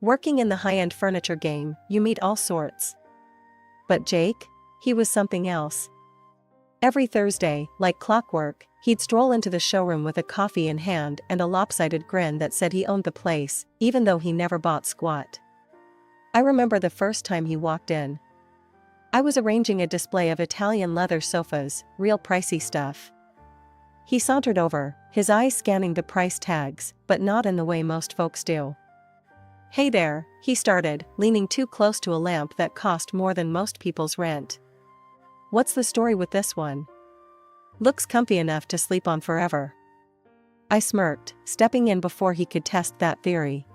Working in the high-end furniture game, you meet all sorts. But Jake? He was something else. Every Thursday, like clockwork, he'd stroll into the showroom with a coffee in hand and a lopsided grin that said he owned the place, even though he never bought squat. I remember the first time he walked in. I was arranging a display of Italian leather sofas, real pricey stuff. He sauntered over, his eyes scanning the price tags, but not in the way most folks do. "Hey there," he started, leaning too close to a lamp that cost more than most people's rent. "What's the story with this one? Looks comfy enough to sleep on forever." I smirked, stepping in before he could test that theory.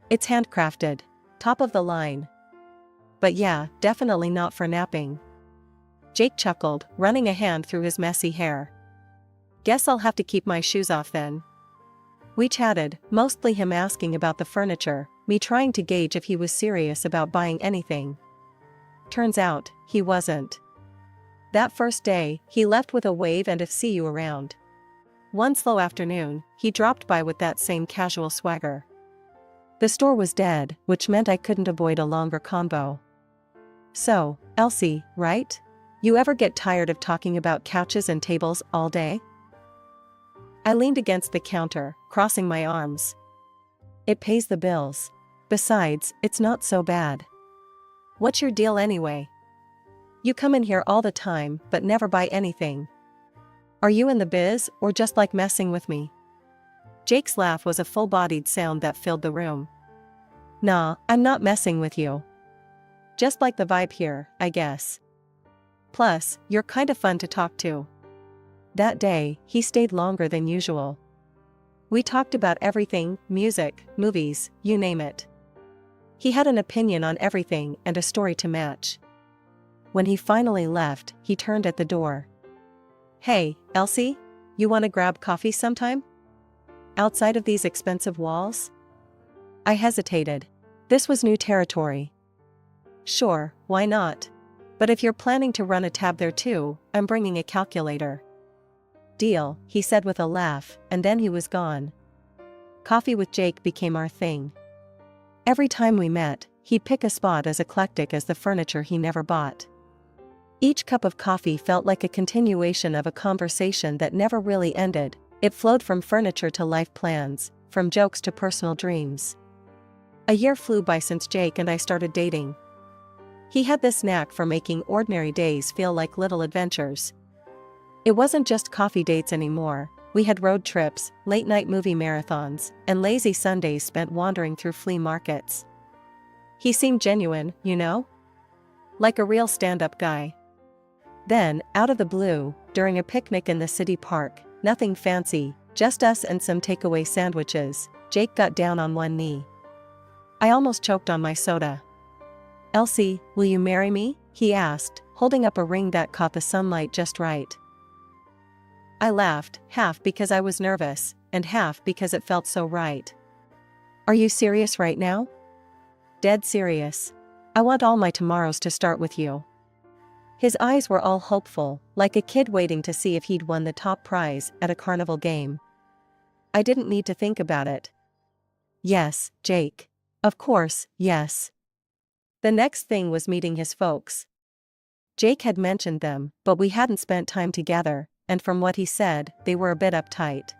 "It's handcrafted. Top of the line. But yeah, definitely not for napping." Jake chuckled, running a hand through his messy hair. "Guess I'll have to keep my shoes off then." We chatted, mostly him asking about the furniture, me trying to gauge if he was serious about buying anything. Turns out, he wasn't. That first day, he left with a wave and a "see you around." One slow afternoon, he dropped by with that same casual swagger. The store was dead, which meant I couldn't avoid a longer convo. "So, Elsie, right? You ever get tired of talking about couches and tables all day?" I leaned against the counter, crossing my arms. "It pays the bills. Besides, it's not so bad." "What's your deal anyway? You come in here all the time, but never buy anything. Are you in the biz, or just like messing with me?" Jake's laugh was a full-bodied sound that filled the room. "Nah, I'm not messing with you. Just like the vibe here, I guess. Plus, you're kinda fun to talk to." That day, he stayed longer than usual. We talked about everything, music, movies, you name it. He had an opinion on everything and a story to match. When he finally left, he turned at the door. "Hey, Elsie? You wanna grab coffee sometime? Outside of these expensive walls?" I hesitated. This was new territory. "Sure, why not? But if you're planning to run a tab there too, I'm bringing a calculator." "Deal," he said with a laugh, and then he was gone. Coffee with Jake became our thing. Every time we met, he'd pick a spot as eclectic as the furniture he never bought. Each cup of coffee felt like a continuation of a conversation that never really ended. It flowed from furniture to life plans, from jokes to personal dreams. A year flew by since Jake and I started dating. He had this knack for making ordinary days feel like little adventures. It wasn't just coffee dates anymore. We had road trips, late-night movie marathons, and lazy Sundays spent wandering through flea markets. He seemed genuine, you know? Like a real stand-up guy. Then, out of the blue, during a picnic in the city park, nothing fancy, just us and some takeaway sandwiches, Jake got down on one knee. I almost choked on my soda. "Elsie, will you marry me?" he asked, holding up a ring that caught the sunlight just right. I laughed, half because I was nervous, and half because it felt so right. "Are you serious right now?" "Dead serious. I want all my tomorrows to start with you." His eyes were all hopeful, like a kid waiting to see if he'd won the top prize at a carnival game. I didn't need to think about it. Yes, Jake. Of course, yes. The next thing was meeting his folks. Jake had mentioned them, but we hadn't spent time together, and from what he said, they were a bit uptight.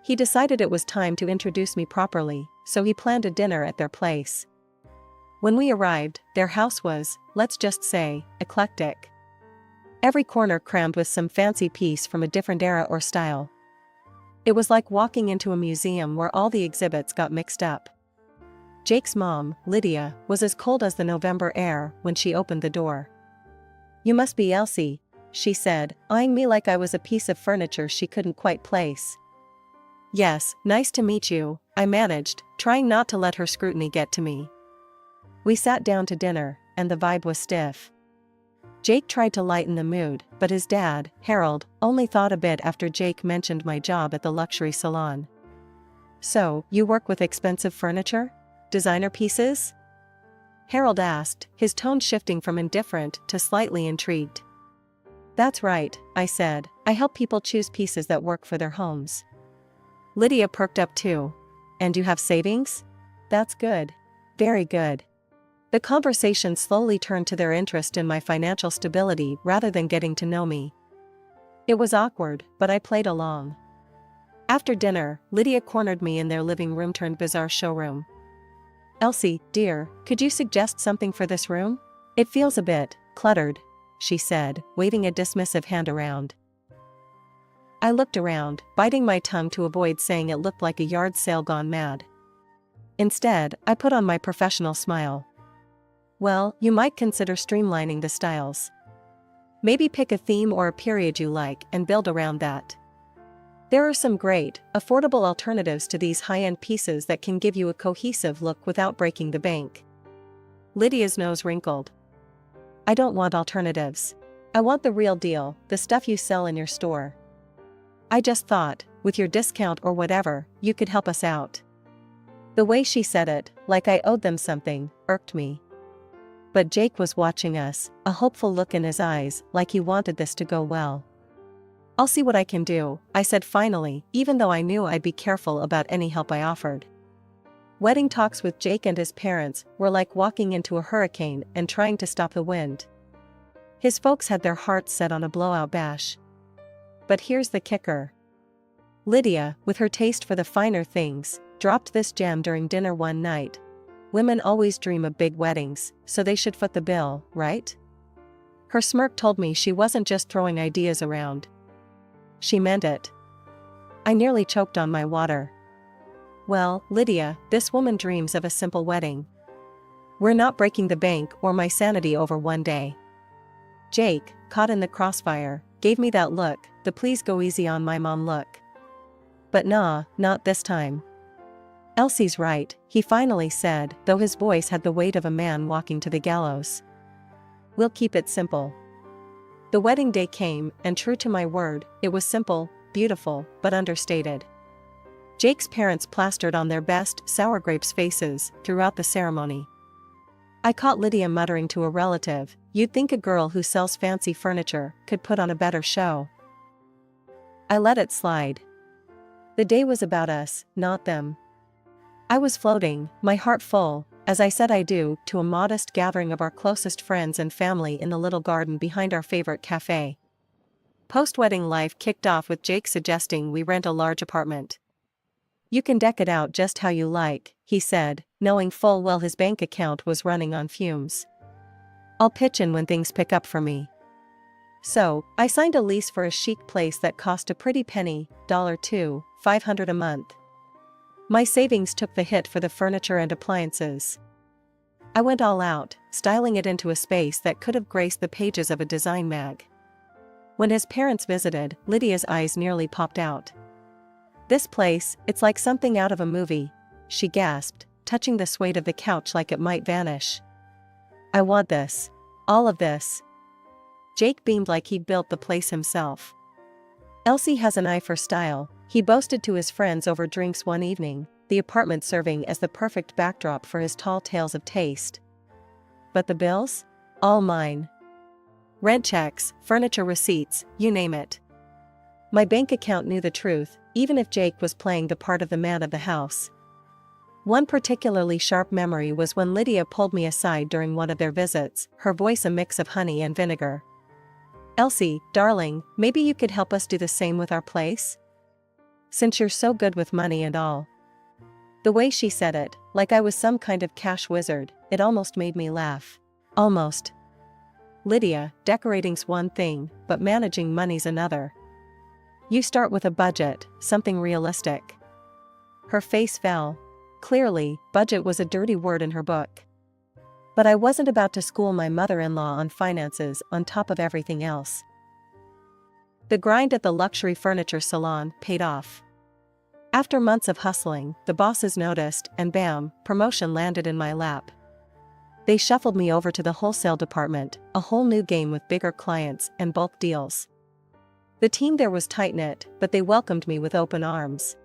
He decided it was time to introduce me properly, so he planned a dinner at their place. When we arrived, their house was, let's just say, eclectic. Every corner crammed with some fancy piece from a different era or style. It was like walking into a museum where all the exhibits got mixed up. Jake's mom, Lydia, was as cold as the November air when she opened the door. "You must be Elsie," she said, eyeing me like I was a piece of furniture she couldn't quite place. "Yes, nice to meet you," I managed, trying not to let her scrutiny get to me. We sat down to dinner, and the vibe was stiff. Jake tried to lighten the mood, but his dad, Harold, only thought a bit after Jake mentioned my job at the luxury salon. "So, you work with expensive furniture? Designer pieces?" Harold asked, his tone shifting from indifferent to slightly intrigued. "That's right," I said. "I help people choose pieces that work for their homes." Lydia perked up too. "And you have savings? that's good. Very good. The conversation slowly turned to their interest in my financial stability rather than getting to know me. It was awkward, but I played along. After dinner, Lydia cornered me in their living room turned bizarre showroom. "Elsie, dear, could you suggest something for this room? It feels a bit cluttered," she said, waving a dismissive hand around. I looked around, biting my tongue to avoid saying it looked like a yard sale gone mad. Instead, I put on my professional smile. "Well, you might consider streamlining the styles. Maybe pick a theme or a period you like and build around that. There are some great, affordable alternatives to these high-end pieces that can give you a cohesive look without breaking the bank." Lydia's nose wrinkled. "I don't want alternatives. I want the real deal, the stuff you sell in your store. I just thought, with your discount or whatever, you could help us out." The way she said it, like I owed them something, irked me. But Jake was watching us, a hopeful look in his eyes, like he wanted this to go well. "I'll see what I can do," I said finally, even though I knew I'd be careful about any help I offered. Wedding talks with Jake and his parents were like walking into a hurricane and trying to stop the wind. His folks had their hearts set on a blowout bash. But here's the kicker. Lydia, with her taste for the finer things, dropped this gem during dinner one night. "Women always dream of big weddings, so they should foot the bill, right?" Her smirk told me she wasn't just throwing ideas around. She meant it. I nearly choked on my water. "Well, Lydia, this woman dreams of a simple wedding. We're not breaking the bank or my sanity over one day." Jake, caught in the crossfire, gave me that look, the "please go easy on my mom" look. But nah, not this time. "Elsie's right," he finally said, though his voice had the weight of a man walking to the gallows. "We'll keep it simple." The wedding day came, and true to my word, it was simple, beautiful, but understated. Jake's parents plastered on their best sour grapes faces throughout the ceremony. I caught Lydia muttering to a relative, "You'd think a girl who sells fancy furniture could put on a better show." I let it slide. The day was about us, not them. I was floating, my heart full, as I said I do, to a modest gathering of our closest friends and family in the little garden behind our favorite cafe. Post-wedding life kicked off with Jake suggesting we rent a large apartment. "You can deck it out just how you like," he said, knowing full well his bank account was running on fumes. "I'll pitch in when things pick up for me." So, I signed a lease for a chic place that cost a pretty penny, $2,500 a month. My savings took the hit for the furniture and appliances. I went all out, styling it into a space that could have graced the pages of a design mag. When his parents visited, Lydia's eyes nearly popped out. "This place, it's like something out of a movie," she gasped, touching the suede of the couch like it might vanish. "I want this. All of this." Jake beamed like he'd built the place himself. "Elsie has an eye for style," he boasted to his friends over drinks one evening, the apartment serving as the perfect backdrop for his tall tales of taste. "But the bills? All mine. Rent checks, furniture receipts, you name it." My bank account knew the truth, even if Jake was playing the part of the man of the house. One particularly sharp memory was when Lydia pulled me aside during one of their visits, her voice a mix of honey and vinegar. "Elsie, darling, maybe you could help us do the same with our place? Since you're so good with money and all." The way she said it, like I was some kind of cash wizard, it almost made me laugh. Almost. "Lydia, decorating's one thing, but managing money's another. You start with a budget, something realistic." Her face fell. Clearly, budget was a dirty word in her book. But I wasn't about to school my mother-in-law on finances on top of everything else. The grind at the luxury furniture salon paid off. After months of hustling, the bosses noticed, and bam, promotion landed in my lap. They shuffled me over to the wholesale department, a whole new game with bigger clients and bulk deals. The team there was tight-knit, but they welcomed me with open arms.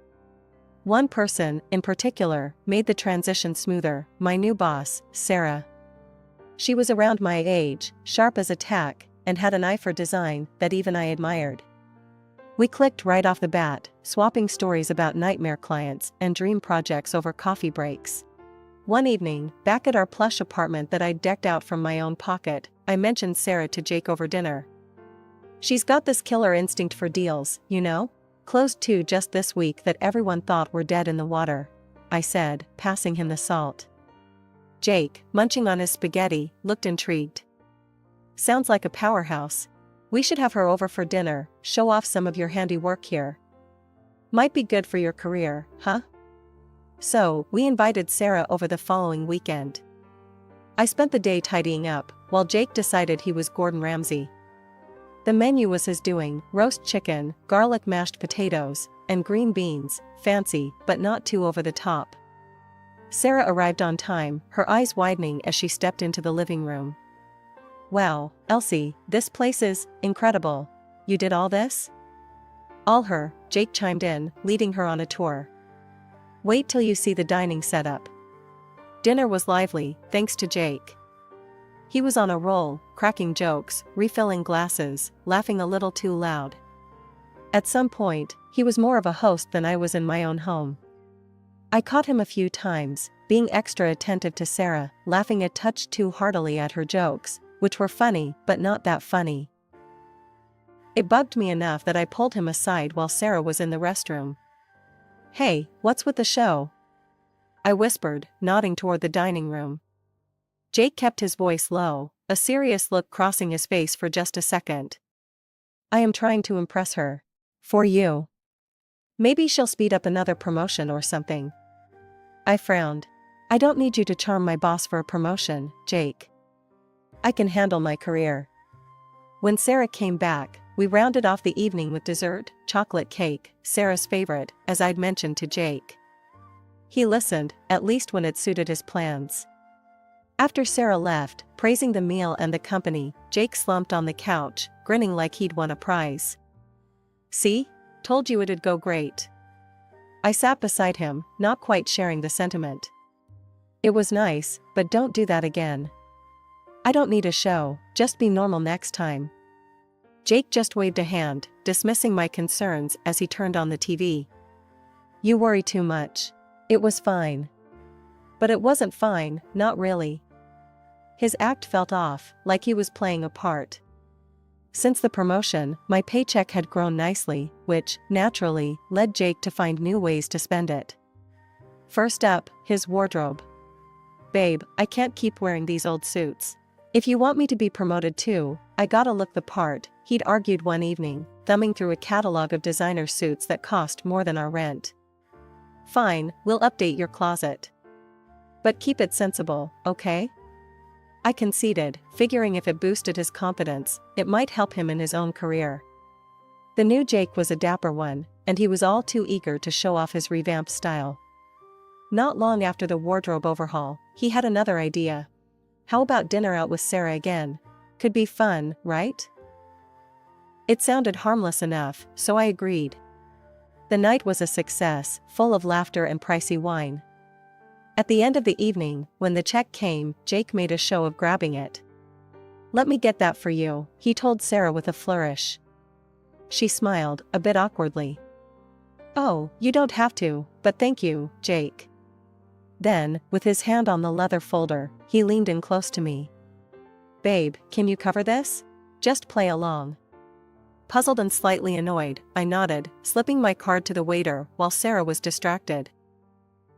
One person, in particular, made the transition smoother, my new boss, Sarah. She was around my age, sharp as a tack, and had an eye for design that even I admired. We clicked right off the bat, swapping stories about nightmare clients and dream projects over coffee breaks. One evening, back at our plush apartment that I'd decked out from my own pocket, I mentioned Sarah to Jake over dinner. She's got this killer instinct for deals, you know? Closed two just this week that everyone thought were dead in the water, I said, passing him the salt. Jake, munching on his spaghetti, looked intrigued. Sounds like a powerhouse. We should have her over for dinner, show off some of your handiwork here. Might be good for your career, huh? So, we invited Sarah over the following weekend. I spent the day tidying up, while Jake decided he was Gordon Ramsay. The menu was his doing: roast chicken, garlic mashed potatoes, and green beans, fancy, but not too over the top. Sarah arrived on time, her eyes widening as she stepped into the living room. Wow, Elsie, this place is incredible. You did all this? All her, Jake chimed in, leading her on a tour. Wait till you see the dining setup. Dinner was lively, thanks to Jake. He was on a roll, cracking jokes, refilling glasses, laughing a little too loud. At some point, he was more of a host than I was in my own home. I caught him a few times, being extra attentive to Sarah, laughing a touch too heartily at her jokes, which were funny but not that funny. It bugged me enough that I pulled him aside while Sarah was in the restroom. Hey, what's with the show? I whispered, nodding toward the dining room. Jake kept his voice low, a serious look crossing his face for just a second. I am trying to impress her. For you. Maybe she'll speed up another promotion or something. I frowned. I don't need you to charm my boss for a promotion, Jake. I can handle my career. When Sarah came back, we rounded off the evening with dessert, chocolate cake, Sarah's favorite, as I'd mentioned to Jake. He listened, at least when it suited his plans. After Sarah left, praising the meal and the company, Jake slumped on the couch, grinning like he'd won a prize. See? Told you it'd go great. I sat beside him, not quite sharing the sentiment. It was nice, but don't do that again. I don't need a show, just be normal next time. Jake just waved a hand, dismissing my concerns as he turned on the TV. You worry too much. It was fine. But it wasn't fine, not really. His act felt off, like he was playing a part. Since the promotion, my paycheck had grown nicely, which, naturally, led Jake to find new ways to spend it. First up, his wardrobe. Babe, I can't keep wearing these old suits. If you want me to be promoted too, I gotta look the part, he'd argued one evening, thumbing through a catalog of designer suits that cost more than our rent. Fine, we'll update your closet. But keep it sensible, okay? I conceded, figuring if it boosted his confidence, it might help him in his own career. The new Jake was a dapper one, and he was all too eager to show off his revamped style. Not long after the wardrobe overhaul, he had another idea. How about dinner out with Sarah again? Could be fun, right? It sounded harmless enough, so I agreed. The night was a success, full of laughter and pricey wine. At the end of the evening, when the check came, Jake made a show of grabbing it. Let me get that for you, he told Sarah with a flourish. She smiled, a bit awkwardly. Oh, you don't have to, but thank you, Jake. Then, with his hand on the leather folder, he leaned in close to me. Babe, can you cover this? Just play along. Puzzled and slightly annoyed, I nodded, slipping my card to the waiter while Sarah was distracted.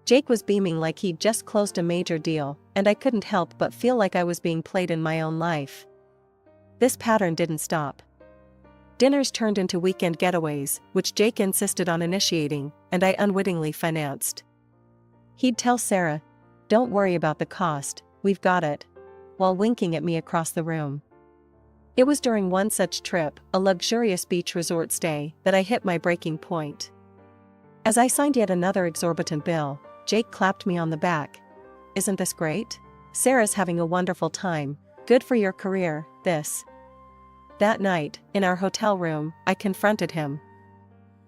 Jake was beaming like he'd just closed a major deal, and I couldn't help but feel like I was being played in my own life. This pattern didn't stop. Dinners turned into weekend getaways, which Jake insisted on initiating, and I unwittingly financed. He'd tell Sarah, "Don't worry about the cost, we've got it," while winking at me across the room. It was during one such trip, a luxurious beach resort stay, that I hit my breaking point. As I signed yet another exorbitant bill, Jake clapped me on the back. Isn't this great? Sarah's having a wonderful time. Good for your career, this. That night, in our hotel room, I confronted him.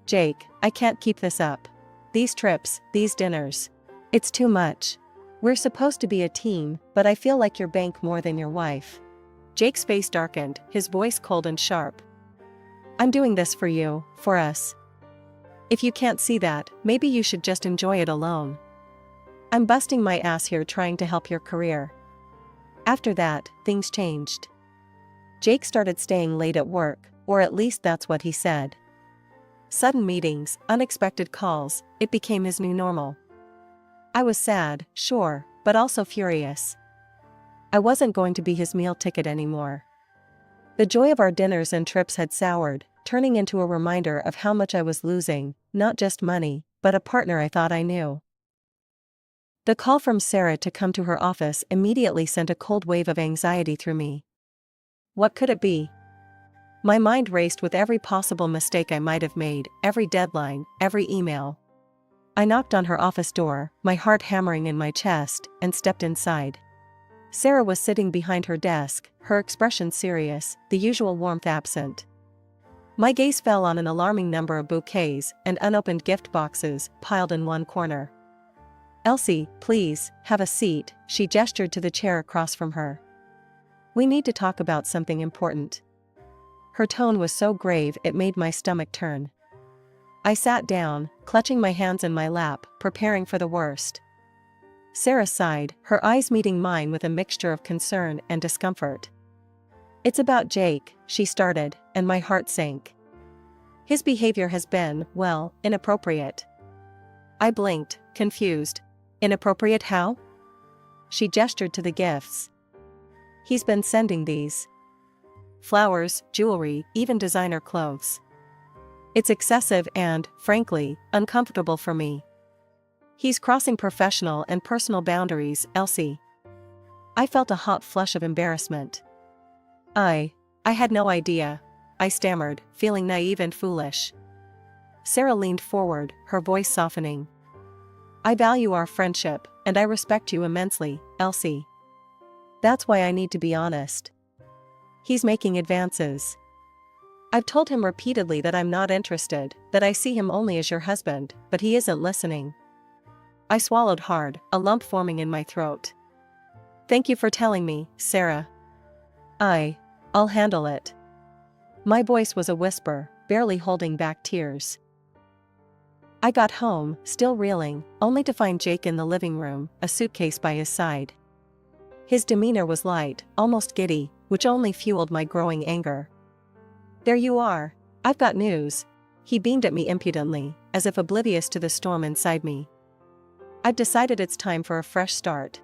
Jake, I can't keep this up. These trips, these dinners. It's too much. We're supposed to be a team, but I feel like your bank more than your wife. Jake's face darkened, his voice cold and sharp. I'm doing this for you, for us. If you can't see that, maybe you should just enjoy it alone. I'm busting my ass here trying to help your career. After that, things changed. Jake started staying late at work, or at least that's what he said. Sudden meetings, unexpected calls, it became his new normal. I was sad, sure, but also furious. I wasn't going to be his meal ticket anymore. The joy of our dinners and trips had soured, turning into a reminder of how much I was losing, not just money, but a partner I thought I knew. The call from Sarah to come to her office immediately sent a cold wave of anxiety through me. What could it be? My mind raced with every possible mistake I might have made, every deadline, every email. I knocked on her office door, my heart hammering in my chest, and stepped inside. Sarah was sitting behind her desk, her expression serious, the usual warmth absent. My gaze fell on an alarming number of bouquets and unopened gift boxes piled in one corner. "Elsie, please, have a seat," she gestured to the chair across from her. "We need to talk about something important." Her tone was so grave it made my stomach turn. I sat down, clutching my hands in my lap, preparing for the worst. Sarah sighed, her eyes meeting mine with a mixture of concern and discomfort. "It's about Jake," she started, and my heart sank. "His behavior has been, well, inappropriate." I blinked, confused. "Inappropriate how?" She gestured to the gifts. "He's been sending these. Flowers, jewelry, even designer clothes. It's excessive and, frankly, uncomfortable for me. He's crossing professional and personal boundaries, Elsie." I felt a hot flush of embarrassment. I had no idea," I stammered, feeling naive and foolish. Sarah leaned forward, her voice softening. "I value our friendship, and I respect you immensely, Elsie. That's why I need to be honest. He's making advances. I've told him repeatedly that I'm not interested, that I see him only as your husband, but he isn't listening." I swallowed hard, a lump forming in my throat. "Thank you for telling me, Sarah. I'll handle it." My voice was a whisper, barely holding back tears. I got home, still reeling, only to find Jake in the living room, a suitcase by his side. His demeanor was light, almost giddy, which only fueled my growing anger. "There you are. I've got news." He beamed at me impudently, as if oblivious to the storm inside me. "I've decided it's time for a fresh start.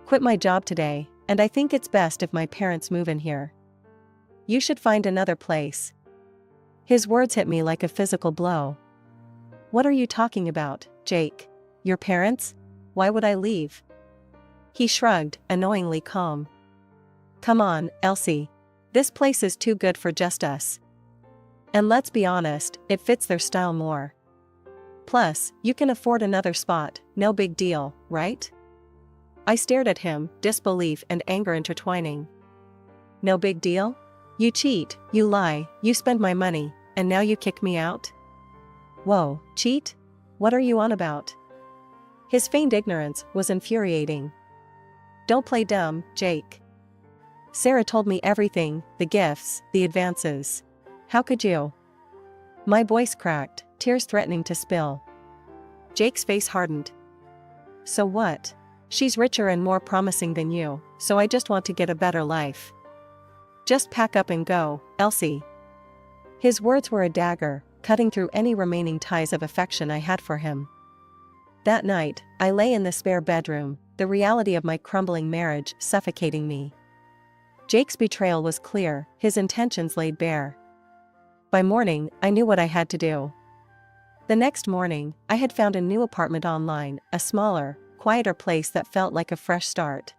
Quit my job today, and I think it's best if my parents move in here. You should find another place." His words hit me like a physical blow. "What are you talking about, Jake? Your parents? Why would I leave?" He shrugged, annoyingly calm. "Come on, Elsie. This place is too good for just us. And let's be honest, it fits their style more. Plus, you can afford another spot, no big deal, right?" I stared at him, disbelief and anger intertwining. "No big deal? You cheat, you lie, you spend my money, and now you kick me out?" "Whoa, cheat? What are you on about?" His feigned ignorance was infuriating. "Don't play dumb, Jake. Sarah told me everything, the gifts, the advances. How could you?" My voice cracked, tears threatening to spill. Jake's face hardened. "So what? She's richer and more promising than you, so I just want to get a better life. Just pack up and go, Elsie." His words were a dagger, cutting through any remaining ties of affection I had for him. That night, I lay in the spare bedroom, the reality of my crumbling marriage suffocating me. Jake's betrayal was clear, his intentions laid bare. By morning, I knew what I had to do. The next morning, I had found a new apartment online, a smaller, quieter place that felt like a fresh start.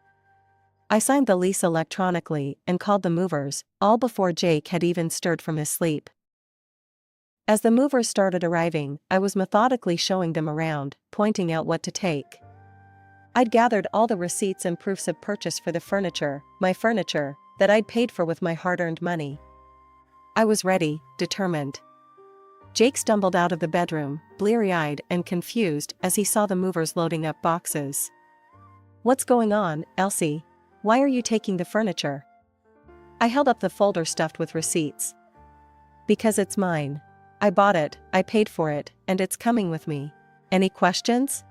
I signed the lease electronically and called the movers, all before Jake had even stirred from his sleep. As the movers started arriving, I was methodically showing them around, pointing out what to take. I'd gathered all the receipts and proofs of purchase for the furniture, my furniture, that I'd paid for with my hard-earned money. I was ready, determined. Jake stumbled out of the bedroom, bleary-eyed and confused as he saw the movers loading up boxes. "What's going on, Elsie? Why are you taking the furniture?" I held up the folder stuffed with receipts. "Because it's mine. I bought it, I paid for it, and it's coming with me. Any questions?"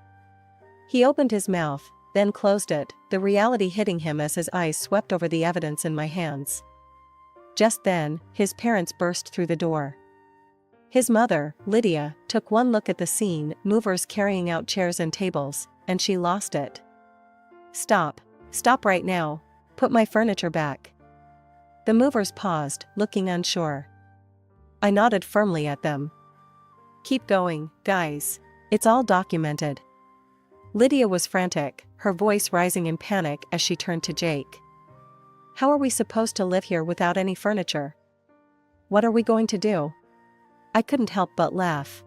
He opened his mouth, then closed it, the reality hitting him as his eyes swept over the evidence in my hands. Just then, his parents burst through the door. His mother, Lydia, took one look at the scene, movers carrying out chairs and tables, and she lost it. "Stop. Stop right now. Put my furniture back." The movers paused, looking unsure. I nodded firmly at them. "Keep going, guys. It's all documented." Lydia was frantic, her voice rising in panic as she turned to Jake. "How are we supposed to live here without any furniture? What are we going to do?" I couldn't help but laugh.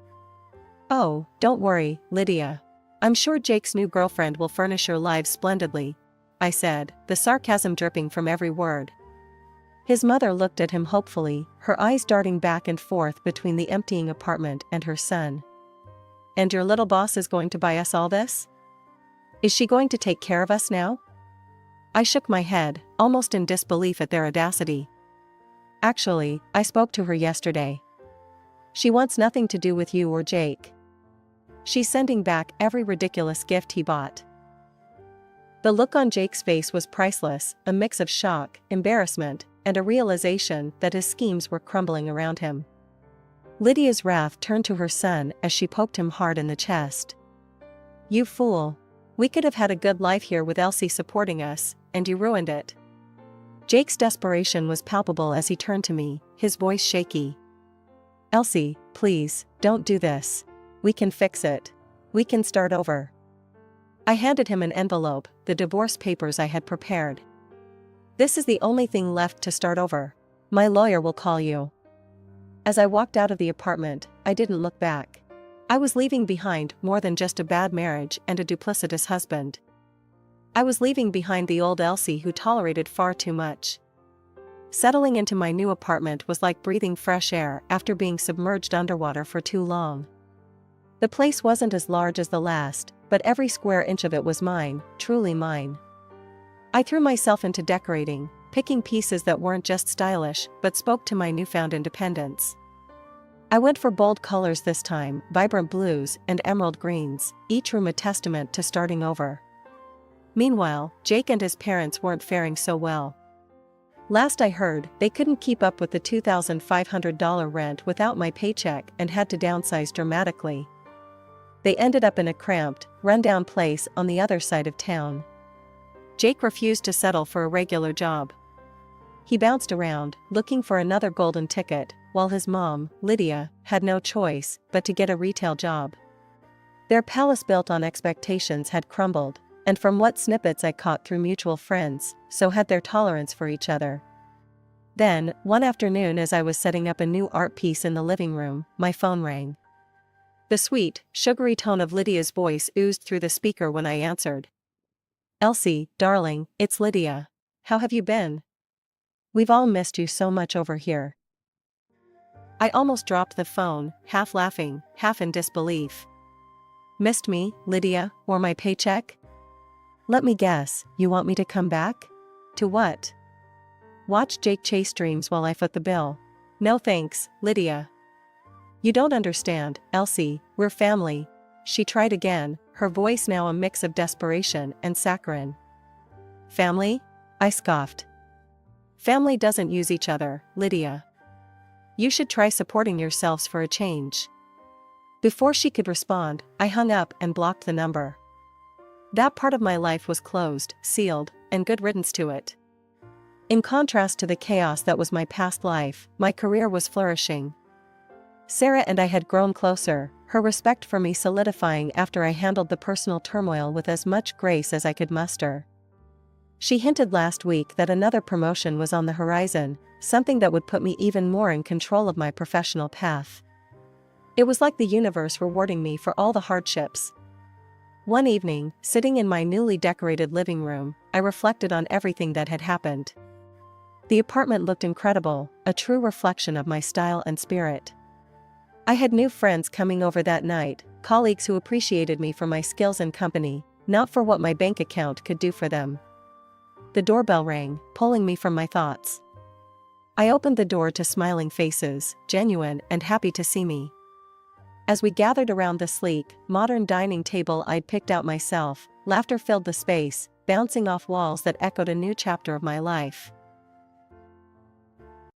"Oh, don't worry, Lydia. I'm sure Jake's new girlfriend will furnish your lives splendidly," I said, the sarcasm dripping from every word. His mother looked at him hopefully, her eyes darting back and forth between the emptying apartment and her son. "And your little boss is going to buy us all this? Is she going to take care of us now?" I shook my head, almost in disbelief at their audacity. "Actually, I spoke to her yesterday. She wants nothing to do with you or Jake. She's sending back every ridiculous gift he bought." The look on Jake's face was priceless, a mix of shock, embarrassment, and a realization that his schemes were crumbling around him. Lydia's wrath turned to her son as she poked him hard in the chest. "You fool. We could have had a good life here with Elsie supporting us, and you ruined it." Jake's desperation was palpable as he turned to me, his voice shaky. "Elsie, please, don't do this. We can fix it. We can start over." I handed him an envelope, the divorce papers I had prepared. "This is the only thing left to start over. My lawyer will call you." As I walked out of the apartment, I didn't look back. I was leaving behind more than just a bad marriage and a duplicitous husband. I was leaving behind the old Elsie who tolerated far too much. Settling into my new apartment was like breathing fresh air after being submerged underwater for too long. The place wasn't as large as the last, but every square inch of it was mine, truly mine. I threw myself into decorating, picking pieces that weren't just stylish but spoke to my newfound independence. I went for bold colors this time, vibrant blues and emerald greens, each room a testament to starting over. Meanwhile, Jake and his parents weren't faring so well. Last I heard, they couldn't keep up with the $2,500 rent without my paycheck and had to downsize dramatically. They ended up in a cramped, run-down place on the other side of town. Jake refused to settle for a regular job. He bounced around, looking for another golden ticket, while his mom, Lydia, had no choice but to get a retail job. Their palace built on expectations had crumbled, and from what snippets I caught through mutual friends, so had their tolerance for each other. Then, one afternoon as I was setting up a new art piece in the living room, my phone rang. The sweet, sugary tone of Lydia's voice oozed through the speaker when I answered. "Elsie, darling, it's Lydia. How have you been? We've all missed you so much over here." I almost dropped the phone, half laughing, half in disbelief. "Missed me, Lydia, or my paycheck? Let me guess, you want me to come back? To what? Watch Jake chase dreams while I foot the bill? No thanks, Lydia. You don't understand, Elsie, we're family." She tried again, her voice now a mix of desperation and saccharine. "Family?" I scoffed. "Family doesn't use each other, Lydia. You should try supporting yourselves for a change." Before she could respond, I hung up and blocked the number. That part of my life was closed, sealed, and good riddance to it. In contrast to the chaos that was my past life, my career was flourishing. Sarah and I had grown closer, her respect for me solidifying after I handled the personal turmoil with as much grace as I could muster. She hinted last week that another promotion was on the horizon, something that would put me even more in control of my professional path. It was like the universe rewarding me for all the hardships. One evening, sitting in my newly decorated living room, I reflected on everything that had happened. The apartment looked incredible, a true reflection of my style and spirit. I had new friends coming over that night, colleagues who appreciated me for my skills and company, not for what my bank account could do for them. The doorbell rang, pulling me from my thoughts. I opened the door to smiling faces, genuine and happy to see me. As we gathered around the sleek, modern dining table I'd picked out myself, laughter filled the space, bouncing off walls that echoed a new chapter of my life.